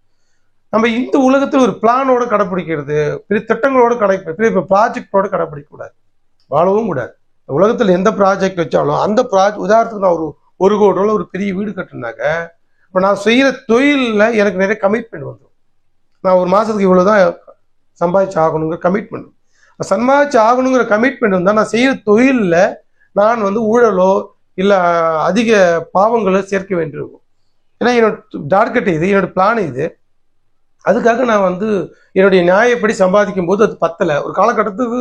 நம்ம இந்த உலகத்தில் ஒரு பிளானோட கடைப்பிடிக்கிறது, பெரிய திட்டங்களோட பெரிய ப்ராஜெக்டோட கடைப்பிடிக்க கூடாது, வாழவும் கூடாது. உலகத்துல எந்த ப்ராஜெக்ட் வச்சாலும் அந்த உதாரணத்துக்கு நான் ஒரு கோடி ரூபாய் ஒரு பெரிய வீடு கட்டுனாக்க இப்ப நான் செய்யற தொழில எனக்கு நிறைய கமிட்மெண்ட் வந்துடும். நான் ஒரு மாசத்துக்கு இவ்வளவுதான் சம்பாதிச்சு ஆகணுங்கிற கமிட்மெண்ட், சம்பாதிச்சு ஆகணுங்கிற கமிட்மெண்ட் வந்தா நான் செய்யற தொழில நான் வந்து ஊழலோ இல்ல அதிக பாவங்களோ சேர்க்க வேண்டியிருக்கும். ஏன்னா என்னோட டார்கெட் இது, என்னோட பிளான் இது. அதுக்காக நான் வந்து என்னுடைய நியாயப்படி சம்பாதிக்கும் போது அது பத்தல, ஒரு காலகட்டத்துக்கு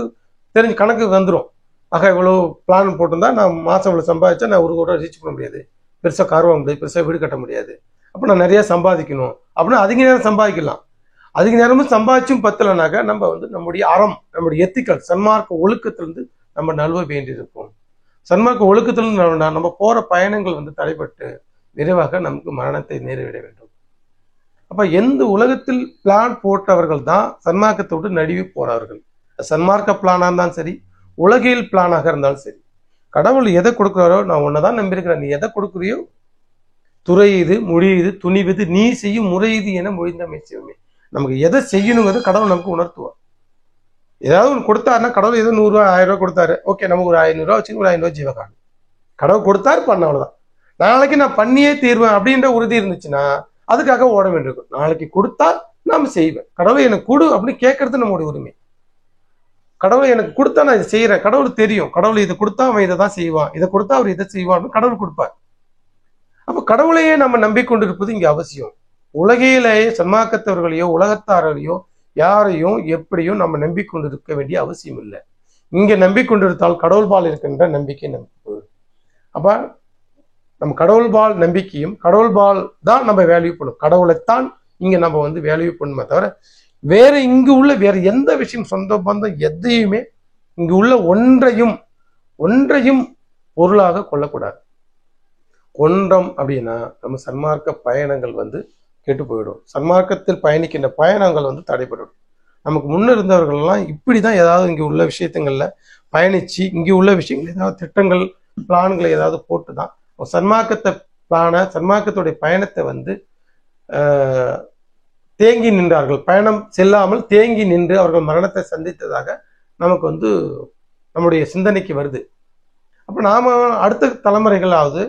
தெரிஞ்ச கணக்கு வந்துடும். ஆக இவ்வளவு பிளான் போட்டிருந்தா நான் மாசம் இவ்வளவு சம்பாதிச்சா நான் 1 கோடி ரூபாய் ரீச் பண்ண முடியாது, பெருசா கார் வாங்க முடியாது, பெருசா வீடு கட்ட முடியாது, அப்ப நான் நிறைய சம்பாதிக்கணும் அப்படின்னா அதிக நேரம் சம்பாதிக்கலாம். அதிக நேரமும் சம்பாதிச்சும் பத்தலைனாக்க நம்ம வந்து நம்முடைய அறம், நம்முடைய எத்திக்கல், சன்மார்க்க ஒழுக்கத்திலிருந்து நம்ம நழுவ வேண்டியிருக்கும். சன்மார்க்க ஒழுக்கத்திலிருந்து நம்ம போற பயணங்கள் வந்து தடைப்பட்டு விரைவாக நமக்கு மரணத்தை நேரிட வேண்டும். அப்ப எந்த உலகத்தில் பிளான் போட்டவர்கள் தான் சன்மார்க்கத்தை விட்டு நழுவி போறவர்கள். சன்மார்க்க பிளானா இருந்தாலும் சரி, உலகியல் பிளானாக இருந்தாலும் சரி, கடவுள் எதை கொடுக்குறாரோ நான் உன்னதான் நம்பியிருக்கிறேன், நீ எதை கொடுக்குறியோ துறை இது, மொழி இது, துணிவது, நீ செய்யும் முறை இது என மொழிந்தமை செய்யுமே. நமக்கு எதை செய்யணுங்கிறது கடவுள் நமக்கு உணர்த்துவார். ஏதாவது ஒன்று கொடுத்தாருன்னா கடவுள் ஏதோ 100 ரூபாய் 1000 ரூபாய் கொடுத்தாரு, ஓகே நமக்கு ஒரு 500 ரூபாய் வச்சு ஒரு 500 ரூபாய் ஜீவகாரணி கடவுள் கொடுத்தாரு, பண்ண அவ்வளவுதான். நாளைக்கு நான் பண்ணியே தீர்வேன் அப்படின்ற உறுதி இருந்துச்சுன்னா அதுக்காக ஓட வேண்டியிருக்கும். நாளைக்கு கொடுத்தா நாம செய்வேன், கடவுளை எனக்கு கொடு அப்படின்னு கேட்கறது நம்மளுடைய உரிமை. கடவுளை எனக்கு கொடுத்தா நான் இதை செய்யறேன், கடவுள் தெரியும், கடவுள் இதை கொடுத்தா அவன் இதை தான் செய்வான், இதை கொடுத்தா அவர் இதை செய்வான், கடவுள் கொடுப்பார். அப்ப கடவுளையே நம்ம நம்பிக்கொண்டிருப்பது இங்க அவசியம். உலகிலேயே சன்மார்க்கத்தவர்களையோ உலகத்தார்களையோ யாரையும் எப்படியும் நம்ம நம்பிக்கொண்டிருக்க வேண்டிய அவசியம் இல்லை. இங்க நம்பிக்கொண்டிருந்தால் கடவுள்பால் இருக்கின்ற நம்பிக்கை நமக்கு. அப்ப நம்ம கடவுள்பால் நம்பிக்கையும் கடவுள்பால் தான் நம்ம வேல்யூ பண்ணும். கடவுளைத்தான் இங்க நம்ம வந்து வேல்யூ பண்ணுமே தவிர வேற இங்கு உள்ள வேற எந்த விஷயம் சொந்த பந்தம் எதையுமே இங்கு உள்ள ஒன்றையும் பொருளாக கொள்ளக்கூடாது. கொன்றம் அப்படின்னா நம்ம சன்மார்க்க பயணங்கள் வந்து கெட்டு போயிடும். சன்மார்க்கத்தில் பயணிக்கின்ற பயணங்கள் வந்து தடைபடும். நமக்கு முன்ன இருந்தவர்கள் எல்லாம் இப்படிதான் ஏதாவது இங்க உள்ள விஷயத்துங்கள்ல பயணிச்சு இங்க உள்ள விஷயங்கள் ஏதாவது திட்டங்கள் பிளான்களை ஏதாவது போட்டுதான் சன்மார்க்கத்துடைய பயணத்தை வந்து தேங்கி நின்றார்கள். பயணம் செல்லாமல் தேங்கி நின்று அவர்கள் மரணத்தை சந்தித்ததாக நமக்கு வந்து நம்முடைய சிந்தனைக்கு வருது. அப்ப நாம அடுத்த தலைமுறைகளாவது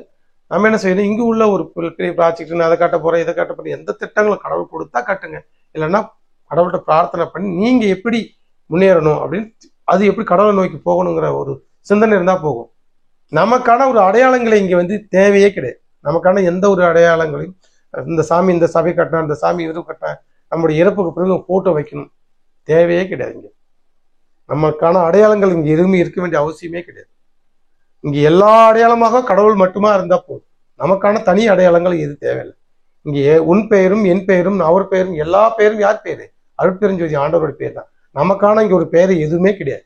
நம்ம என்ன செய்யணும், இங்கு உள்ள ஒரு பெரிய ப்ராஜெக்ட் அதை காட்ட போறேன் இதை காட்ட போறேன், எந்த திட்டங்களும் கடவுள் கொடுத்தா காட்டுங்க, இல்லைன்னா கடவுள்கிட்ட பிரார்த்தனை பண்ணி நீங்க எப்படி முன்னேறணும் அப்படின்னு அது எப்படி கடவுளை நோக்கி போகணுங்கிற ஒரு சிந்தனை இருந்தா போகும். நமக்கான ஒரு அடையாளங்களை இங்க வந்து தேவையே கிடையாது. நமக்கான எந்த ஒரு அடையாளங்களையும் இந்த சாமி இந்த சபை கட்டினா இந்த சாமி இது கட்டினா நம்முடைய இறப்புக்கு பிறகு போட்டோ வைக்கணும் தேவையே கிடையாது. இங்க நமக்கான அடையாளங்கள் இங்க எதுவுமே இருக்க வேண்டிய அவசியமே கிடையாது. இங்க எல்லா அடையாளமாக கடவுள் மட்டுமா இருந்தா போதும். நமக்கான தனி அடையாளங்கள் எது தேவையில்லை. இங்கே உன் பெயரும் என் பெயரும் அவர் பெயரும் எல்லா பெயரும் யார் பேரு? அருட்பெருஞ்சோதி ஆண்டவருடைய பேர் தான். நமக்கான இங்க ஒரு பெயர் எதுவுமே கிடையாது.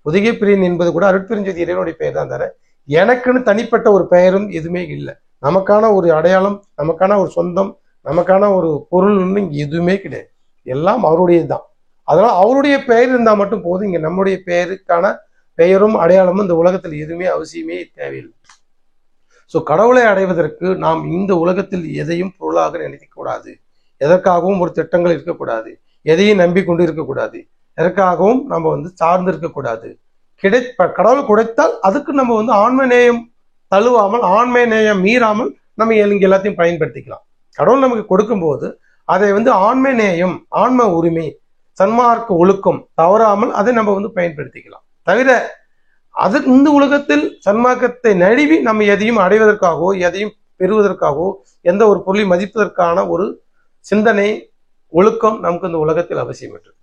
புதிய பிரியன் என்பது கூட அருட்பெருஞ்சோதி இறைவனுடைய பெயர் தான் தவிர எனக்குன்னு தனிப்பட்ட ஒரு பெயரும் எதுவுமே இல்லை. நமக்கான ஒரு அடையாளம், நமக்கான ஒரு சொந்தம், நமக்கான ஒரு பொருள்னு இங்க எதுவுமே கிடையாது. எல்லாம் அவருடையது தான். அதனால அவருடைய பெயர் இருந்தா மட்டும் போதும். இங்க நம்முடைய பெயருக்கான பெயரும் அடையாளமும் இந்த உலகத்தில் எதுவுமே அவசியமே தேவையில்லை. ஸோ கடவுளை அடைவதற்கு நாம் இந்த உலகத்தில் எதையும் பொருளாக நினைக்க கூடாது. எதற்காகவும் ஒரு திட்டங்கள் இருக்கக்கூடாது. எதையும் நம்பிக்கொண்டு இருக்கக்கூடாது. எதற்காகவும் நம்ம வந்து சார்ந்து இருக்கக்கூடாது. கடவுள் கிடைத்தால் அதுக்கு நம்ம வந்து ஆன்ம நேயம் தழுவாமல் ஆன்ம நேயம் மீறாமல் நம்ம இங்க எல்லாத்தையும் பயன்படுத்திக்கலாம். கடவுள் நமக்கு கொடுக்கும்போது அதை வந்து ஆன்ம நேயம், ஆன்ம உரிமை, சன்மார்க்க ஒழுக்கம் தவறாமல் அதை நம்ம வந்து பயன்படுத்திக்கலாம். தவிர அது இந்த உலகத்தில் சன்மார்க்கத்தை நழுவி நம்ம எதையும் அடைவதற்காகவோ எதையும் பெறுவதற்காகவோ எந்த ஒரு பொருளை மதிப்பதற்கான ஒரு சிந்தனை ஒழுக்கம் நமக்கு இந்த உலகத்தில் அவசியமற்றது.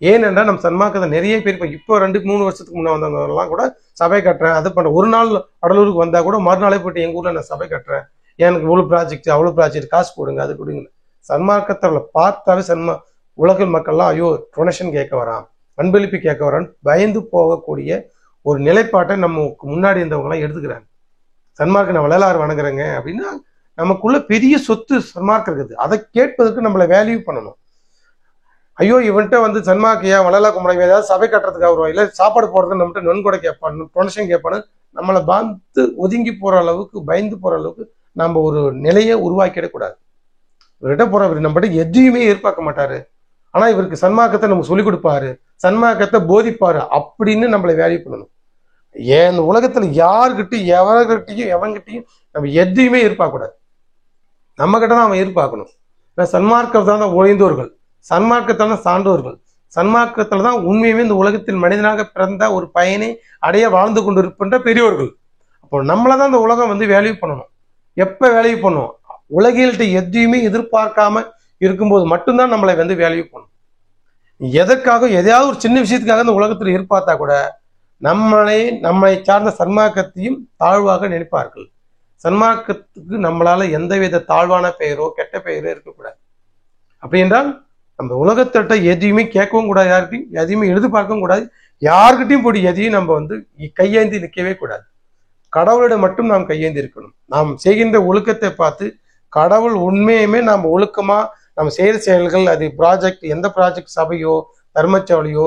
ஏனென்றால் நம்ம சன்மார்க்கத்தை நிறைய பேர் இப்போ 2-3 வருஷத்துக்கு முன்னே வந்தவங்கலாம் கூட சபை கட்டுறேன் அது பண்ண ஒரு நாள் அடலூருக்கு வந்தா கூட மறுநாளே போயிட்டு எங்க ஊர்ல நான் சபை கட்டுறேன், எனக்கு இவ்வளவு ப்ராஜெக்ட் அவ்வளவு ப்ராஜெக்ட் காசு கொடுங்க அது கொடுங்க. சன்மார்க்கத்தை பார்த்தாவே உலக மக்கள்லாம் ஐயோ டொனேஷன் கேட்க வரான், அன்பளிப்பு கேட்க வரான்னு பயந்து போகக்கூடிய ஒரு நிலைப்பாட்டை நமக்கு முன்னாடி இருந்தவங்கலாம் எடுத்துக்கிறாங்க. சன்மார்க்க நான் வள்ளலார் வணங்குறேங்க அப்படின்னா நமக்குள்ள பெரிய சொத்து சன்மார்க்கம் இருக்குது. அதை கேட்பதற்கு நம்மளை வேல்யூ பண்ணணும். ஐயோ இவன்ட்ட வந்து சன்மார்க்கையா வள்ளலா கும்பிட ஏதாவது சபை கட்டுறதுக்கு வருவோம், இல்லை சாப்பாடு போடுறதுக்கு நம்மகிட்ட நன்கொடை கேட்பான், டொனேஷன் கேட்பான்னு நம்மளை பார்த்து ஒதுங்கி போற அளவுக்கு பயந்து போற அளவுக்கு நம்ம ஒரு நிலையை உருவாக்கிடக்கூடாது. இவர்கிட்ட போற நம்மகிட்ட எதையுமே எதிர்பார்க்க மாட்டாரு, ஆனா இவருக்கு சன்மார்க்கத்தை நம்ம சொல்லிக் கொடுப்பாரு, சன்மார்க்கத்தை போதிப்பாரு அப்படின்னு நம்மளை வேல்யூ பண்ணணும். இந்த உலகத்துல யாருக்கிட்டையும் எவன்கிட்டையும் நம்ம எதையுமே எதிர்பார்க்க கூடாது. நம்ம கிட்ட தான் அவன் எதிர்பார்க்கணும். சன்மார்க்கத்தான் தான் உழைந்தோர்கள், சன்மார்க்கத்தான சான்றோர்கள், சன்மார்க்கத்துல தான் உண்மையுமே இந்த உலகத்தில் மனிதனாக பிறந்த ஒரு பயனை அடைய வாழ்ந்து கொண்டு இருக்கின்ற பெரியோர்கள். அப்போ நம்மளதான் இந்த உலகம் வந்து வேல்யூ பண்ணணும். எப்ப வேல்யூ பண்ணும்? உலகில்கிட்ட எதையுமே எதிர்பார்க்காம இருக்கும்போது மட்டும்தான் நம்மளை வந்து வேல்யூ பண்ணும். எதற்காக எதையாவது ஒரு சின்ன விஷயத்துக்காக இந்த உலகத்தில் எதிர்பார்த்தா கூட நம்மளை சார்ந்த சன்மார்க்கத்தையும் தாழ்வாக நினைப்பார்கள். சன்மார்க்கத்துக்கு நம்மளால எந்தவித தாழ்வான பெயரோ கெட்ட பெயரோ இருக்கக்கூடாது. அப்படி என்றால் நம்ம உலகத்திட்ட எதையுமே கேட்கவும் கூடாது, யார்கிட்டையும் எதையுமே எதிர்பார்க்கவும் கூடாது, யாருக்கிட்டையும் போய் எதையும் நம்ம வந்து கையேந்தி நிற்கவே கூடாது. கடவுளிடம் மட்டும் நாம் கையேந்தி இருக்கணும். நாம் செய்கின்ற ஒழுக்கத்தை பார்த்து கடவுள் உண்மையுமே நாம் ஒழுக்கமா நம்ம செய்கிற செயல்கள் அது ப்ராஜெக்ட் எந்த ப்ராஜெக்ட் சபையோ தர்மச்சாலையோ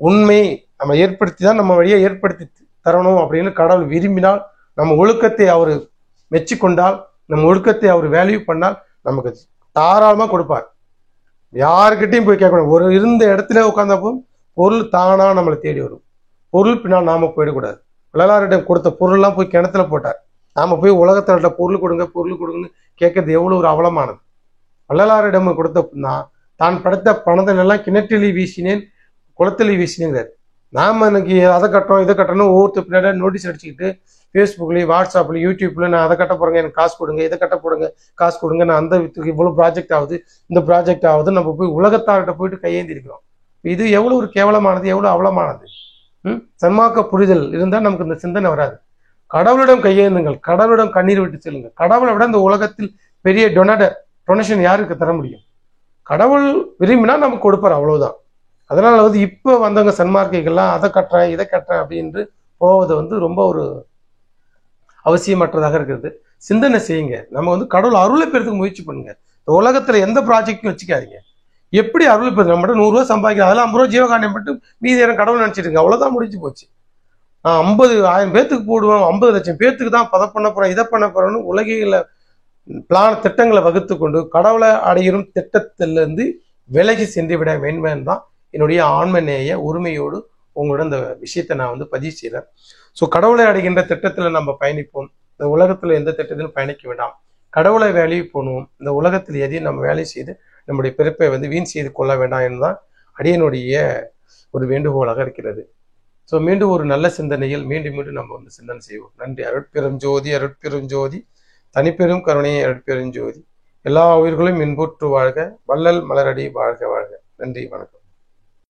உண்மை நம்ம ஏற்படுத்தி தான் நம்ம வழியை ஏற்படுத்தி தரணும் அப்படின்னு கடவுள் விரும்பினால், நம்ம ஒழுக்கத்தை அவர் மெச்சிக்கொண்டால், நம்ம ஒழுக்கத்தை அவர் வேல்யூ பண்ணால் நமக்கு தாராளமா கொடுப்பார். யாருக்கிட்டையும் போய் கேட்கணும். ஒரு இருந்த இடத்துல உட்கார்ந்தப்போ பொருள் தானா நம்மளை தேடி வரும். பொருள் பின்னால் நாம போயிடக்கூடாது. வள்ளலாரிடம் கொடுத்த பொருள்லாம் போய் கிணத்துல போட்டார். நாம போய் உலகத்திட்ட பொருள் கொடுங்கன்னு கேட்கறது எவ்வளவு ஒரு அவலமானது. வள்ளலாரிடம் கொடுத்தா தான் படைத்த பணத்தில் எல்லாம் கிணற்றிலே வீசினேன் குளத்திலே வீசினேங்கிறார். நாம இன்னைக்கு அதை கட்டுறோம் இதை கட்டணும் ஒவ்வொருத்தர் பின்னாடி நோட்டீஸ் அடிச்சுக்கிட்டு ஃபேஸ்புக்லேயும் வாட்ஸ்அப்லையும் யூடியூப்ல நான் அதை கட்ட போறேங்க, எனக்கு காசு கொடுங்க, இதை கட்ட போடுங்க, காசு கொடுங்க, நான் அந்த இவ்வளவு ப்ராஜெக்ட் ஆகுது, இந்த ப்ராஜெக்ட் ஆகுது, நம்ம போய் உலகத்தார்கிட்ட போயிட்டு கையேந்தி இருக்கிறோம். இது எவ்வளவு ஒரு கேவலமானது, எவ்வளவு அவலமானது. சன்மார்க்க புரிதல் இருந்தால் நமக்கு இந்த சிந்தனை வராது. கடவுளிடம் கையேந்துங்கள், கடவுளிடம் கண்ணீர் விட்டு செல்லுங்கள். கடவுளை விட இந்த உலகத்தில் பெரிய டொனேஷன் யாருக்கு தர முடியும்? கடவுள் விரும்பினா நமக்கு கொடுப்பார், அவ்வளவுதான். அதனால வந்து இப்போ வந்தவங்க சன்மார்க்கைகள்லாம் அதை கட்டுறேன் இதை கட்டுறேன் அப்படின்ட்டு போவது வந்து ரொம்ப ஒரு அவசியமற்றதாக இருக்கிறது. சிந்தனை செய்யுங்க. நம்ம வந்து கடவுள் அருளை பெறதுக்கு முயற்சி பண்ணுங்க. இந்த உலகத்துல எந்த ப்ராஜெக்டும் வச்சுக்காதீங்க. எப்படி அருள் பெறுது? நம்மகிட்ட 100 ரூபா சம்பாதிக்கிறோம், அதெல்லாம் 50 ரூபா ஜீவகாண்டியம் மட்டும் மீதி நேரம் கடவுள் நினைச்சிருங்க, அவ்வளவுதான், முடிஞ்சு போச்சு. 50,000 பேத்துக்கு போடுவேன், 50 லட்சம் பேத்துக்கு தான் பதை பண்ண போறேன், இதை பண்ண போறேன்னு உலகில திட்டங்களை வகுத்து கொண்டு கடவுளை அடையும் திட்டத்திலிருந்து விலகி சென்று விட வேண்டும் தான் என்னுடைய ஆன்மநேய உரிமையோடு உங்களோட இந்த விஷயத்தை நான் வந்து பதிவு செய்கிறேன். ஸோ கடவுளை அடைகின்ற திட்டத்தில் நம்ம பயணிப்போம். இந்த உலகத்தில் எந்த திட்டத்திலும் பயணிக்க வேண்டாம். கடவுளை வேலையை போடுவோம். இந்த உலகத்தில் எதையும் நம்ம வேலை செய்து நம்முடைய பிறப்பை வந்து வீண் செய்து கொள்ள வேண்டாம் என்றுதான் அடியனுடைய ஒரு வேண்டுகோளாக இருக்கிறது. ஸோ மீண்டும் ஒரு நல்ல சிந்தனையில் மீண்டும் மீண்டும் நம்ம வந்து சிந்தனை செய்வோம். நன்றி. அருட்பெருஞ்சோதி, அருட்பெருஞ்சோதி, தனிப்பெரும் கருணையை அருட்பெருஞ்சோதி. எல்லா உயிர்களும் இன்புற்று வாழ்க, வள்ளல் மலரடி வாழ்க வாழ்க. நன்றி, வணக்கம்.